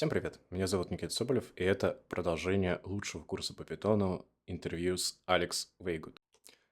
Всем привет, меня зовут Никита Соболев, и это продолжение лучшего курса по питону интервью с Алекс Вейгуд.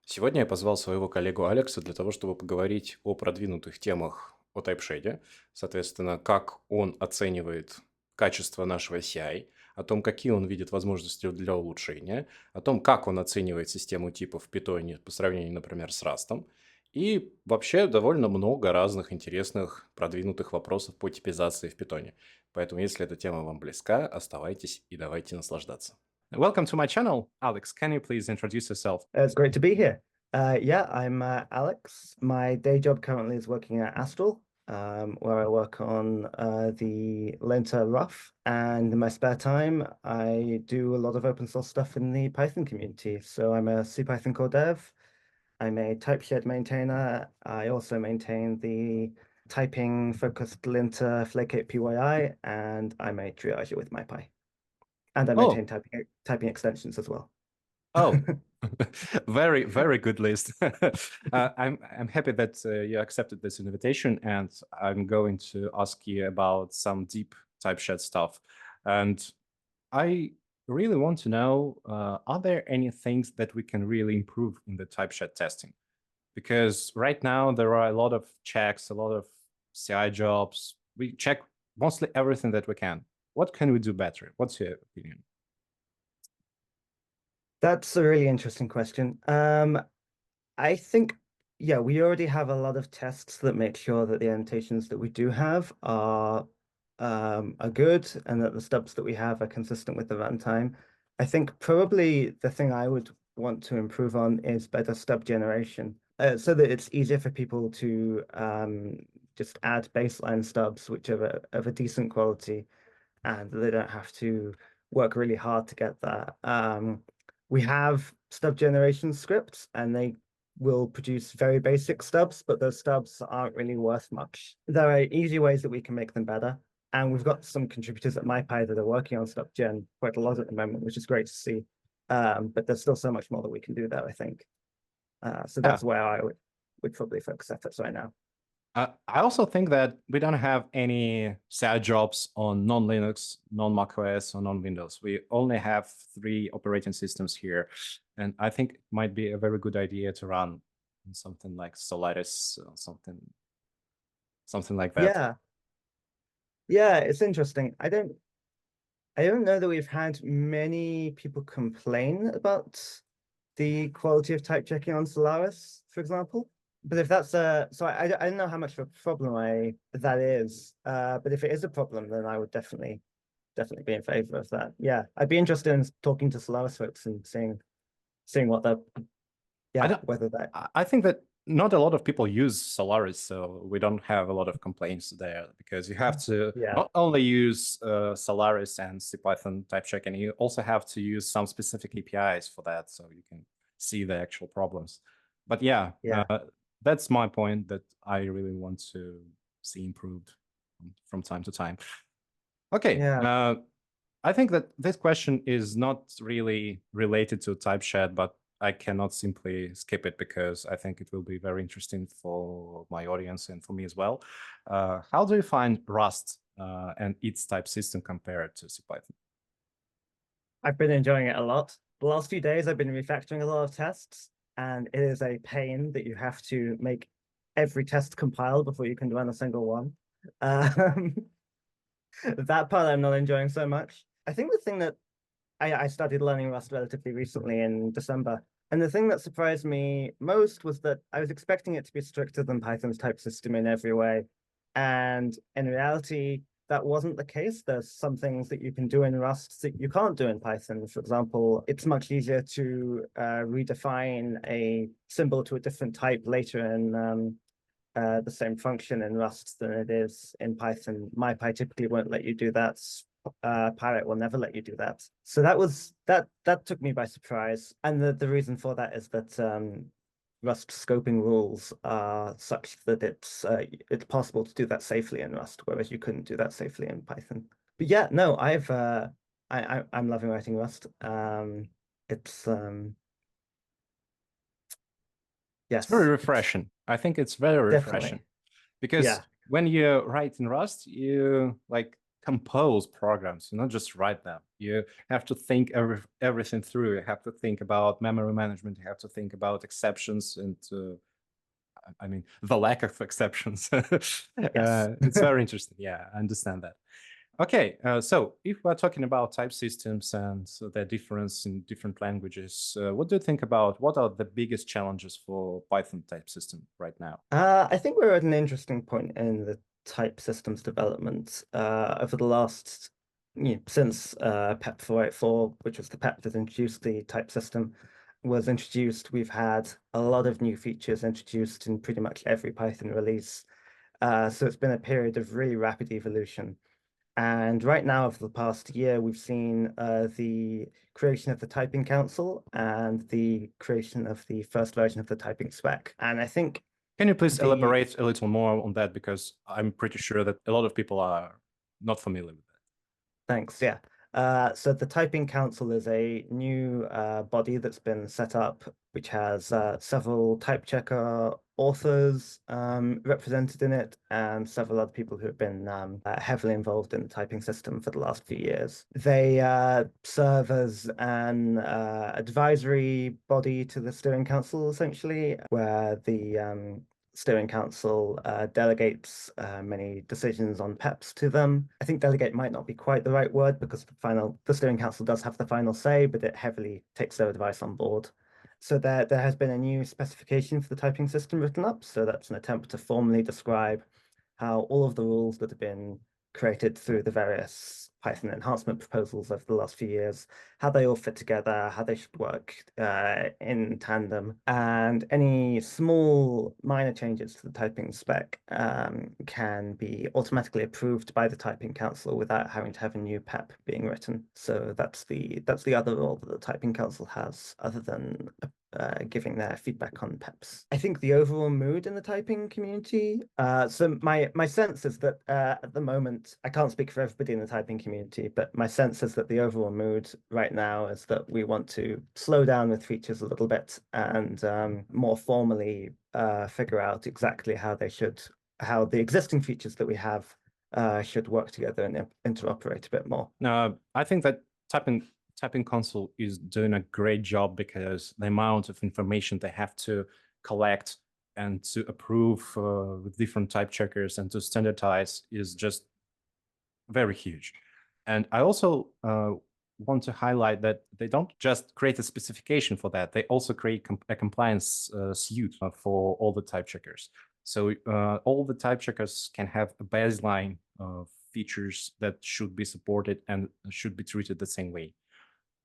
Сегодня я позвал своего коллегу Алекса для того, чтобы поговорить о продвинутых темах о TypeShade, соответственно, как он оценивает качество нашего CI, о том, какие он видит возможности для улучшения, о том, как он оценивает систему типов в питоне по сравнению, например, с Rust, и вообще довольно много разных интересных продвинутых вопросов по типизации в питоне. Поэтому, если эта тема вам близка, оставайтесь и давайте наслаждаться. Welcome to my channel, Alex. Can you please introduce yourself? It's great to be here. Yeah, I'm Alex. My day job currently is working at Astral, where I work on the Lenta Rough. And in my spare time, I do a lot of open source stuff in the Python community. So I'm a CPython core dev. I'm a TypeShed maintainer. I also maintain the typing focused linter Flake8 PYI, and I'm a triager with MyPy. And I Oh, maintain typing extensions as well. oh, very, very good list. I'm happy that you accepted this invitation, and I'm going to ask you about some deep TypeShed stuff. And I really want to know, are there any things that we can really improve in the TypeShed testing? Because right now there are a lot of checks, a lot of CI jobs. We check mostly everything that we can. What can we do better? What's your opinion? That's a really interesting question. I think, yeah, we already have a lot of tests that make sure that the annotations that we do have are good and that the stubs that we have are consistent with the runtime. I think probably the thing I would want to improve on is better stub generation, so that it's easier for people to just add baseline stubs which are of a decent quality and they don't have to work really hard to get that. We have stub generation scripts and they will produce very basic stubs, but those stubs aren't really worth much. There are easy ways that we can make them better. And we've got some contributors at MyPy that are working on stub gen quite a lot at the moment, which is great to see. But there's still so much more that we can do there, I think. So Yeah, that's where I would probably focus efforts right now. I also think that we don't have any side jobs on non-Linux, non-Mac OS, or non-Windows. We only have three operating systems here, and I think it might be a very good idea to run something like Solaris, or something like that. Yeah, yeah, it's interesting. I don't know that we've had many people complain about the quality of type checking on Solaris, for example. But if that's so I don't know how much of a problem that is. But if it is a problem, then I would definitely be in favor of that. Yeah, I'd be interested in talking to Solaris folks and seeing what the I yeah don't. whether that I think that not a lot of people use Solaris, so we don't have a lot of complaints there because you have to yeah not only use Solaris and CPython type checking, you also have to use some specific APIs for that, so you can see the actual problems. But yeah, yeah that's my point that I really want to see improved from time to time. Okay, yeah I think that this question is not really related to TypeShed, but I cannot simply skip it because I think it will be very interesting for my audience and for me as well. How do you find Rust and its type system compared to CPython? I've been enjoying it a lot. The last few days I've been refactoring a lot of tests, and it is a pain that you have to make every test compile before you can run a single one. Um, that part I'm not enjoying so much. I think the thing that I started learning Rust relatively recently in December, and the thing that surprised me most was that I was expecting it to be stricter than Python's type system in every way. And in reality, that wasn't the case. There's some things that you can do in Rust that you can't do in Python. For example, it's much easier to redefine a symbol to a different type later in the same function in Rust than it is in Python. MyPy typically won't let you do that. Pirate will never let you do that. So that took me by surprise. And the reason for that is that Rust scoping rules are such that it's possible to do that safely in Rust, whereas you couldn't do that safely in Python. But yeah, no, I'm loving writing Rust. It's It's very yes, it's refreshing. I think it's very refreshing definitely because yeah, when you write in Rust, you like compose programs, not just write them. You have to think everything through. You have to think about memory management. You have to think about exceptions and I mean, the lack of exceptions. Yes. It's very interesting. Yeah, I understand that. Okay, so if we're talking about type systems and their difference in different languages, what do you think about what are the biggest challenges for Python type system right now? I think we're at an interesting point in the type systems development over the last, since PEP 484, which was the PEP that introduced the type system, was introduced. We've had a lot of new features introduced in pretty much every Python release. So it's been a period of really rapid evolution. And right now, over the past year, we've seen the creation of the Typing Council and the creation of the first version of the typing spec. And I think Can you please the elaborate a little more on that? Because I'm pretty sure that a lot of people are not familiar with that. Thanks. Yeah. So the Typing Council is a new body that's been set up, which has several type checker authors represented in it, and several other people who have been heavily involved in the typing system for the last few years. They serve as an advisory body to the Steering Council, essentially, where the steering council delegates many decisions on PEPs to them. I think delegate might not be quite the right word because the steering council does have the final say, but it heavily takes their advice on board. So there has been a new specification for the typing system written up. So that's an attempt to formally describe how all of the rules that have been created through the various Python enhancement proposals over the last few years, how they all fit together, how they should work in tandem, and any small minor changes to the typing spec can be automatically approved by the typing council without having to have a new PEP being written. So that's the other role that the typing council has, other than giving their feedback on PEPs. I think the overall mood in the typing community. So my sense is that at the moment, I can't speak for everybody in the typing community, but my sense is that the overall mood right now is that we want to slow down with features a little bit and more formally figure out exactly how the existing features that we have should work together and interoperate a bit more. I think that typing console is doing a great job because the amount of information they have to collect and to approve with different type checkers and to standardize is just very huge. And I also want to highlight that they don't just create a specification for that, they also create a compliance suite for all the type checkers. So all the type checkers can have a baseline of features that should be supported and should be treated the same way.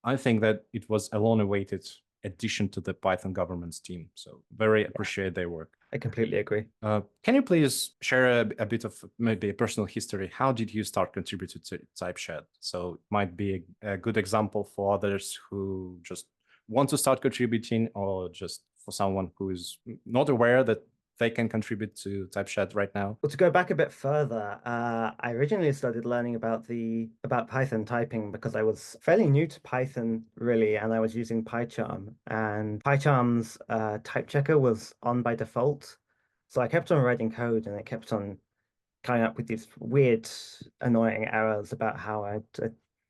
I think that it was a long-awaited addition to the Python governance team. So very appreciate their work. I completely agree. Can you please share a bit of maybe a personal history? How did you start contributing to TypeShed? So it might be a good example for others who just want to start contributing, or just for someone who is not aware that they can contribute to TypeShed right now. Well, to go back a bit further, I originally started learning about Python typing because I was fairly new to Python, really, and I was using PyCharm. And PyCharm's type checker was on by default. So I kept on writing code and it kept on coming up with these weird, annoying errors about how I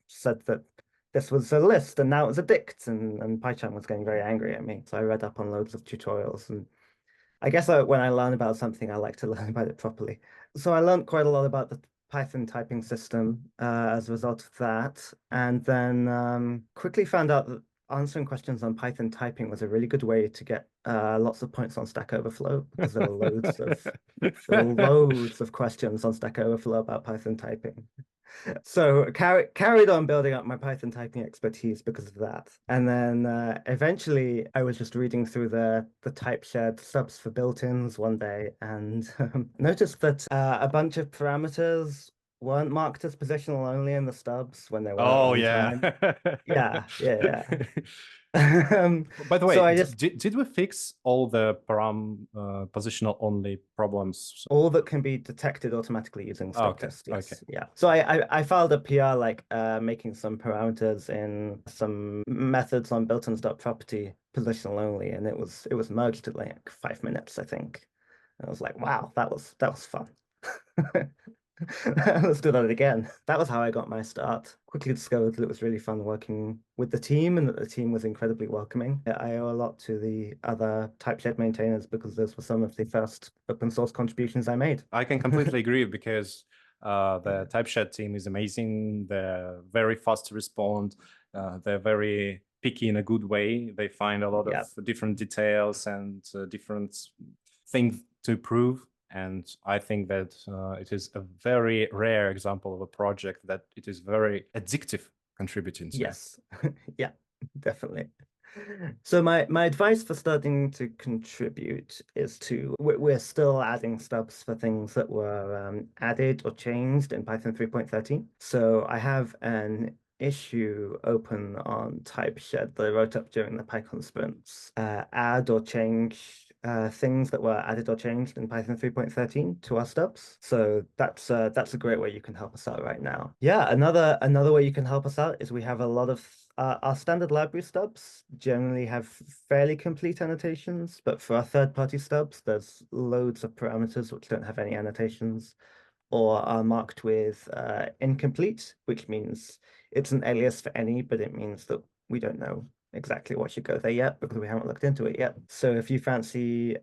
said that this was a list and now it was a dict, and PyCharm was getting very angry at me. So I read up on loads of tutorials, and I guess when I learn about something, I like to learn about it properly. So I learned quite a lot about the Python typing system as a result of that, and then quickly found out that answering questions on Python typing was a really good way to get lots of points on Stack Overflow, because there were loads of questions on Stack Overflow about Python typing. So carried on building up my Python typing expertise because of that. And then eventually I was just reading through the TypeShed stubs for built-ins one day and noticed that a bunch of parameters weren't marked as positional only in the stubs when they were at runtime. Yeah. By the way, So I just did we fix all the positional only problems? all that can be detected automatically using Okay, Stocktest, yes. okay. Yeah. So I filed a PR like making some parameters in some methods on built-ins.property positional only, and it was merged in like 5 minutes, I think. And I was like, wow, that was fun. Let's do that again. That was how I got my start. Quickly discovered that it was really fun working with the team and that the team was incredibly welcoming. I owe a lot to the other TypeShed maintainers because those were some of the first open source contributions I made. I can completely agree because the TypeShed team is amazing. They're very fast to respond. They're very picky in a good way. They find a lot of different details and different things to improve. And I think that it is a very rare example of a project that it is very addictive contributing to. Yes. Yeah, definitely. So my advice for starting to contribute is we're still adding stubs for things that were added or changed in Python 3.13. So I have an issue open on TypeShed that I wrote up during the PyCon sprints. Add or change things that were added or changed in Python 3.13 to our stubs. So that's a great way you can help us out right now. Yeah, another way you can help us out is we have a lot of our standard library stubs generally have fairly complete annotations, but for our third-party stubs, there's loads of parameters which don't have any annotations or are marked with incomplete, which means it's an alias for any, but it means that we don't know exactly what should go there yet because we haven't looked into it yet. So if you fancy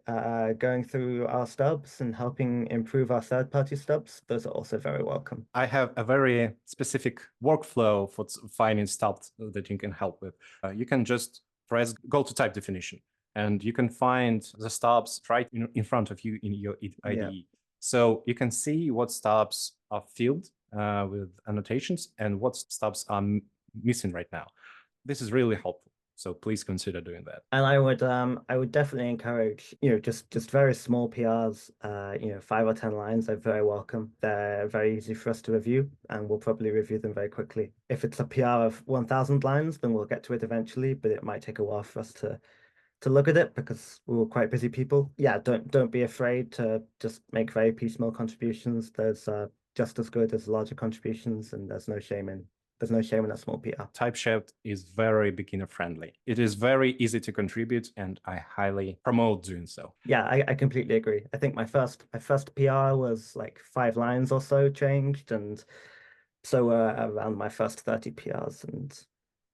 going through our stubs and helping improve our third-party stubs, those are also very welcome. I have a very specific workflow for finding stubs that you can help with. You can just press go to type definition and you can find the stubs right in front of you in your IDE. Yeah. So you can see what stubs are filled with annotations and what stubs are missing right now. This is really helpful. So please consider doing that. And I would definitely encourage, just very small PRs, 5 or 10 lines are very welcome. They're very easy for us to review and we'll probably review them very quickly. If it's a PR of 1,000 lines, then we'll get to it eventually, but it might take a while for us to look at it because we were quite busy people. Yeah, don't be afraid to just make very piecemeal contributions. There's just as good as larger contributions and there's no shame in a small PR. TypeShed is very beginner friendly. It is very easy to contribute and I highly promote doing so. Yeah, I completely agree. I think my first PR was like 5 lines or so changed, and so around my first 30 PRs, and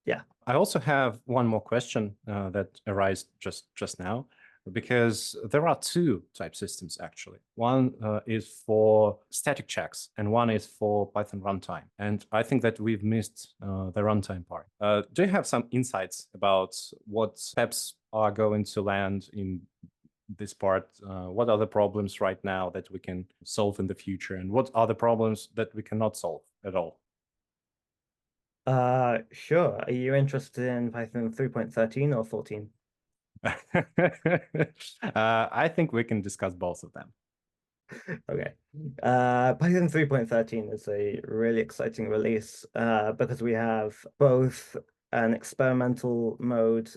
yeah. I also have one more question that arose just now, because there are 2 type systems actually. One is for static checks and one is for Python runtime. And I think that we've missed the runtime part. Do you have some insights about what steps are going to land in this part? What are the problems right now that we can solve in the future? And what are the problems that we cannot solve at all? Sure. Are you interested in Python 3.13 or 14? I think we can discuss both of them. Okay. Python 3.13 is a really exciting release because we have both an experimental mode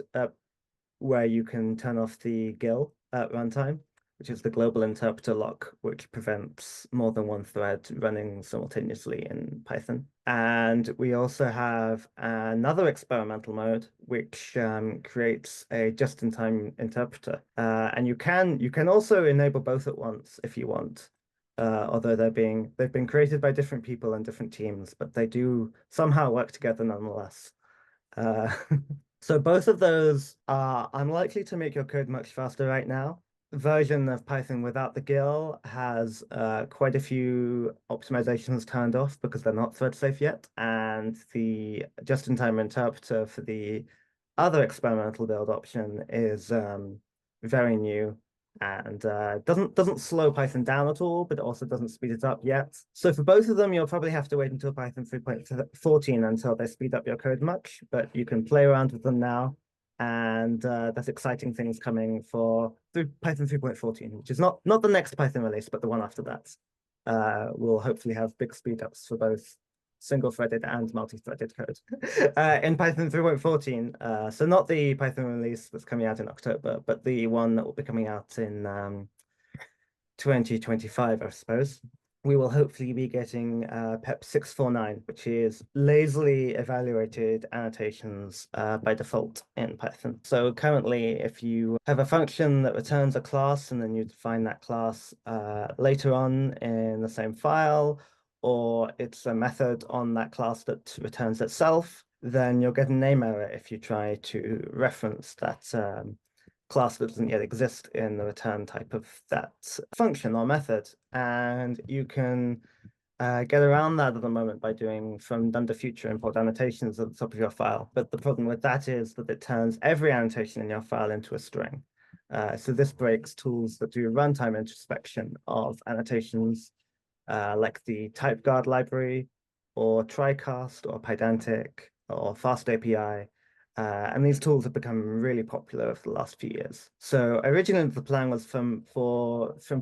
where you can turn off the GIL at runtime, which is the global interpreter lock, which prevents more than one thread running simultaneously in Python. And we also have another experimental mode, which creates a just-in-time interpreter. And you can also enable both at once if you want. Although they've been created by different people and different teams, but they do somehow work together nonetheless. So both of those are unlikely to make your code much faster right now. The version of Python without the GIL has quite a few optimizations turned off because they're not thread safe yet. And the just-in-time interpreter for the other experimental build option is very new and doesn't slow Python down at all, but it also doesn't speed it up yet. So for both of them, you'll probably have to wait until Python 3.14 until they speed up your code much, but you can play around with them now. And there's exciting things coming for Python 3.14, which is not the next Python release, but the one after that. We'll hopefully have big speed ups for both single-threaded and multi-threaded code in Python 3.14. So not the Python release that's coming out in October, but the one that will be coming out in 2025, I suppose. we will hopefully be getting PEP 649, which is lazily evaluated annotations by default in Python. So currently, if you have a function that returns a class and then you define that class later on in the same file, or it's a method on that class that returns itself, then you'll get a name error if you try to reference that class that doesn't yet exist in the return type of that function or method. And you can get around that at the moment by doing from Dunder Future import annotations at the top of your file. But the problem with that is that it turns every annotation in your file into a string. So this breaks tools that do runtime introspection of annotations like the TypeGuard library or TriCast or Pydantic or FastAPI. And these tools have become really popular over the last few years. So originally the plan was from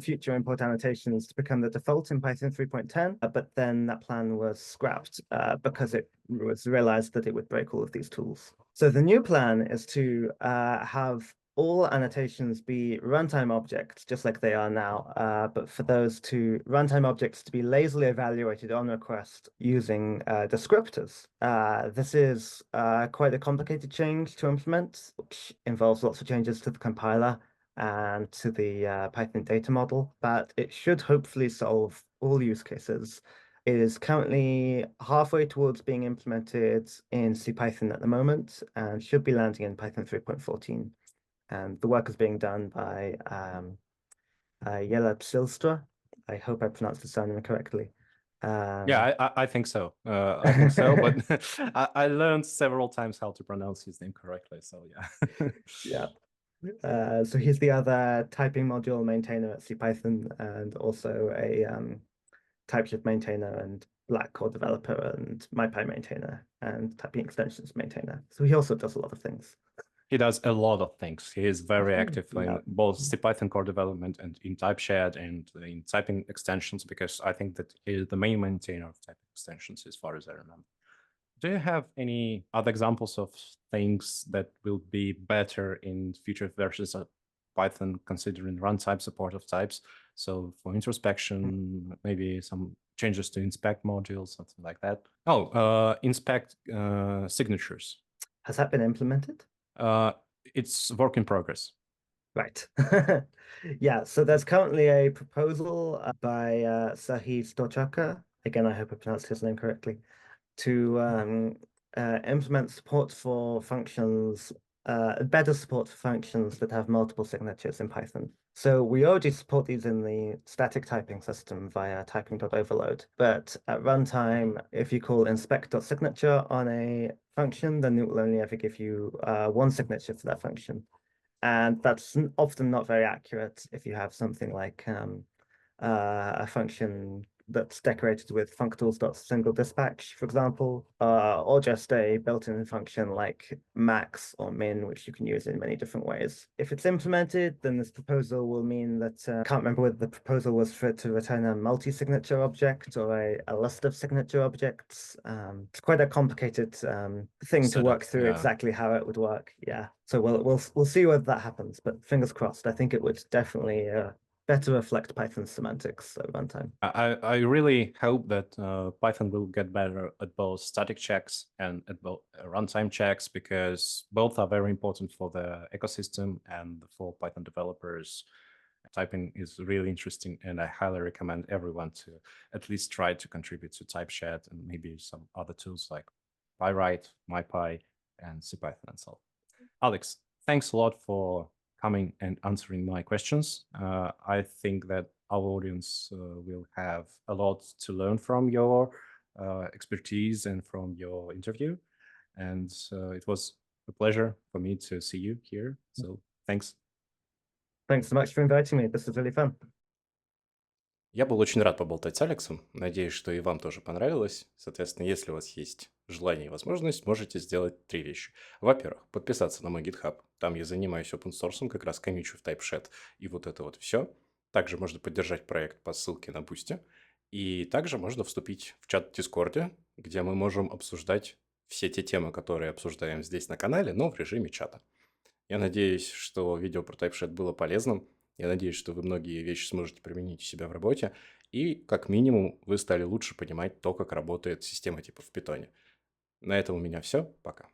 future import annotations to become the default in Python 3.10, but then that plan was scrapped because it was realized that it would break all of these tools. So the new plan is to have all annotations be runtime objects, just like they are now, but for those two runtime objects to be lazily evaluated on request using descriptors. This is quite a complicated change to implement, which involves lots of changes to the compiler and to the Python data model, but it should hopefully solve all use cases. It is currently halfway towards being implemented in CPython at the moment and should be landing in Python 3.14. And the work is being done by Jelle Psilstra. I hope I pronounced his surname correctly. Yeah, I think so. I think so, but I learned several times how to pronounce his name correctly. So yeah. Yeah. So he's the other typing module maintainer at CPython and also a TypeScript maintainer and Black core developer and MyPy maintainer and typing extensions maintainer. So he also does a lot of things. He does a lot of things. He is very active Yeah. in both CPython core development and in TypeShed and in typing extensions, because I think that he is the main maintainer of typing extensions, as far as I remember. Do you have any other examples of things that will be better in future versions of Python, considering runtime support of types? So for introspection, maybe some changes to inspect modules, something like that. Oh, inspect signatures. Has that been implemented? It's work in progress. Right. Yeah, so there's currently a proposal by Sahi Stochaka, again, I hope I pronounced his name correctly, to implement support for functions, better support for functions that have multiple signatures in Python. So we already support these in the static typing system via typing.overload, but at runtime, if you call inspect.signature on a function, then it will only ever give you one signature for that function. And that's often not very accurate if you have something like a function that's decorated with functools.singleDispatch, for example, or just a built-in function like max or min, which you can use in many different ways. If it's implemented, then this proposal will mean that I can't remember whether the proposal was for it to return a multi-signature object or a list of signature objects. It's quite a complicated thing to work through exactly how it would work. Yeah, so we'll see whether that happens, but fingers crossed. I think it would definitely better reflect Python's semantics at runtime. I really hope that Python will get better at both static checks and at both runtime checks, because both are very important for the ecosystem and for Python developers. Typing is really interesting, and I highly recommend everyone to at least try to contribute to TypeShed and maybe some other tools like PyWrite, MyPy, and CPython and so on. Alex, thanks a lot for coming and answering my questions. I think that our audience will have a lot to learn from your expertise and from your interview. And it was a pleasure for me to see you here. So thanks. Thanks so much for inviting me. This was really fun. Я был очень рад поболтать с Алексом. Надеюсь, что и вам тоже понравилось. Соответственно, если у вас есть желание и возможность, можете сделать 3 вещи. Во-первых, подписаться на мой GitHub. Там я занимаюсь open source, как раз коммичу в TypeShed и вот это вот все. Также можно поддержать проект по ссылке на Boosty. И также можно вступить в чат в Discord, где мы можем обсуждать все те темы, которые обсуждаем здесь на канале, но в режиме чата. Я надеюсь, что видео про TypeShed было полезным. Я надеюсь, что вы многие вещи сможете применить у себя в работе. И, как минимум, вы стали лучше понимать то, как работает система типов в питоне. На этом у меня все. Пока.